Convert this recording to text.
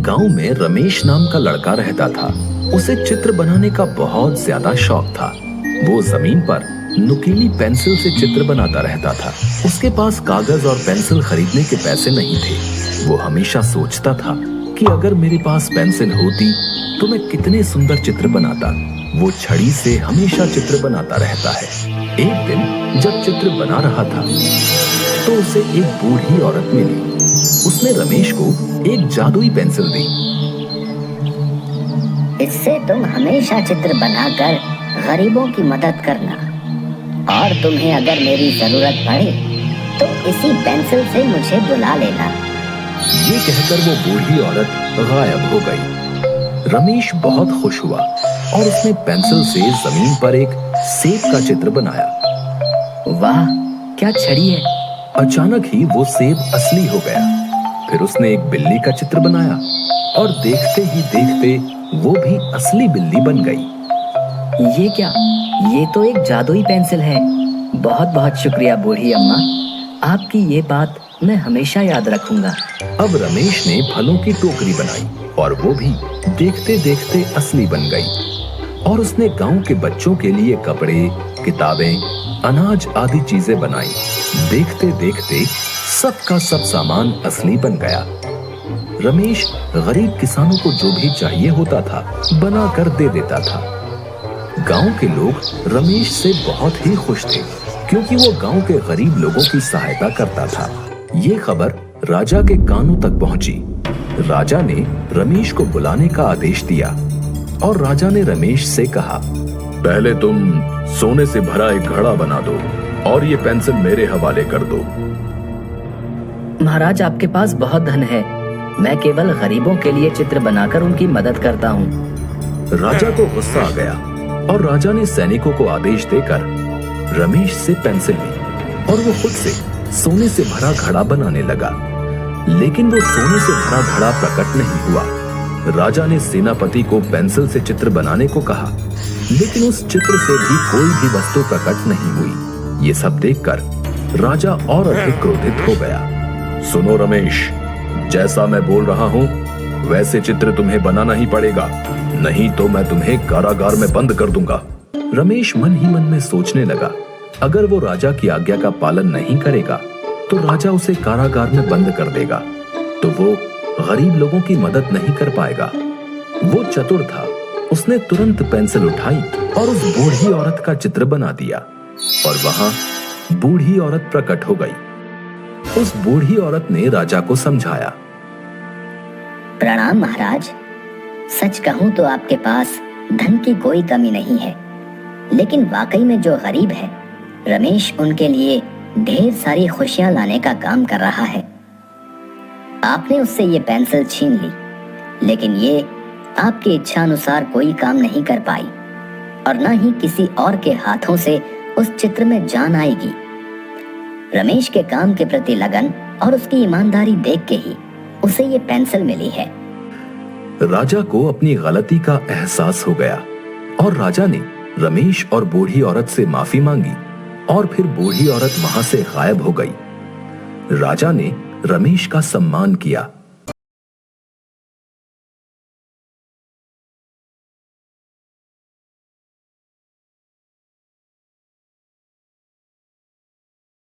गांव में रमेश नाम का लड़का रहता था। उसे चित्र बनाने का बहुत ज्यादा शौक था। वो जमीन पर नुकीली पेंसिल से चित्र बनाता रहता था। उसके पास कागज और पेंसिल खरीदने के पैसे नहीं थे। वो हमेशा सोचता था कि अगर मेरे पास पेंसिल होती तो मैं कितने सुंदर चित्र बनाता। वो छड़ी से हमेशा चित्र बनाता रहता है। एक दिन जब चित्र बना रहा था तो उसे एक बूढ़ी औरत मिली। उसने रमेश को एक जादुई पेंसिल दी। इससे तुम हमेशा चित्र बनाकर गरीबों की मदद करना, और तुम्हें अगर मेरी जरूरत पड़े तो इसी पेंसिल से मुझे बुला लेना। ये कहकर वो बूढ़ी औरत गायब हो गई। रमेश बहुत खुश हुआ और उसने पेंसिल से जमीन पर एक सेब का चित्र बनाया। वाह, क्या छड़ी है! अचानक ही वो सेब असली हो गया। फिर उसने एक बिल्ली का चित्र बनाया और देखते ही देखते वो भी असली बिल्ली बन गई। ये क्या? ये तो एक जादुई पेंसिल है। बहुत बहुत शुक्रिया बूढ़ी अम्मा, आपकी ये बात मैं हमेशा याद रखूंगा। अब रमेश ने फलों की टोकरी बनाई और वो भी देखते देखते असली बन गई। और उसने गांव के बच्चों के लिए कपड़े, किताबें, अनाज आदि चीजें बनाई। देखते देखते सबका सब सामान असली बन गया। रमेश गरीब किसानों को जो भी चाहिए होता था बना कर दे देता था। गांव के लोग रमेश से बहुत ही खुश थे क्योंकि वो गांव के गरीब लोगों की सहायता करता था। ये खबर राजा के कानों तक पहुंची। राजा ने रमेश को बुलाने का आदेश दिया और राजा ने रमेश से कहा, पहले तुम सोने से भरा एक घड़ा बना दो और ये पेंसिल मेरे हवाले कर दो। महाराज, आपके पास बहुत धन है। मैं केवल गरीबों के लिए चित्र बनाकर उनकी मदद करता हूँ। राजा को गुस्सा आ गया और राजा ने सैनिकों को आदेश देकर रमेश से पेंसिल ली और वो खुद से सोने से भरा घड़ा बनाने लगा। लेकिन वो सोने से भरा घड़ा प्रकट नहीं हुआ। राजा ने सेनापति को पेंसिल से चित्र बनाने को कहा, लेकिन उस चित्र से भी कोई भी वस्तु प्रकट नहीं हुई। ये सब देखकर राजा और अधिक क्रोधित हो गया। सुनो रमेश, जैसा मैं बोल रहा हूँ वैसे चित्र तुम्हें बनाना ही पड़ेगा, नहीं तो मैं तुम्हें कारागार में बंद कर दूंगा। रमेश मन ही मन में सोचने लगा, अगर वो राजा की आज्ञा का पालन नहीं करेगा तो राजा उसे कारागार में बंद कर देगा, तो वो गरीब लोगों की मदद नहीं कर पाएगा। वो चतुर था। उसने तुरंत पेंसिल उठाई और उस बूढ़ी औरत का चित्र बना दिया और वहां बूढ़ी औरत प्रकट हो गई। उस बूढ़ी औरत ने राजा को समझाया। प्रणाम महाराज, सच कहूं तो आपके पास धन की कोई कमी नहीं है, लेकिन वाकई में जो गरीब है रमेश उनके लिए ढेर सारी खुशियां लाने का काम कर रहा है। आपने उससे ये पेंसिल छीन ली, लेकिन ये आपकी इच्छा अनुसार कोई काम नहीं कर पाई और न ही किसी और के हाथों से उस चित्र में जान आएगी। रमेश के काम के प्रति लगन और उसकी ईमानदारी देख के ही उसे ये पेंसिल मिली है। राजा को अपनी गलती का एहसास हो गया और राजा ने रमेश और बूढ़ी औरत से माफी मांगी और फिर बूढ़ी औरत वहां से गायब हो गई। राजा ने रमेश का सम्मान किया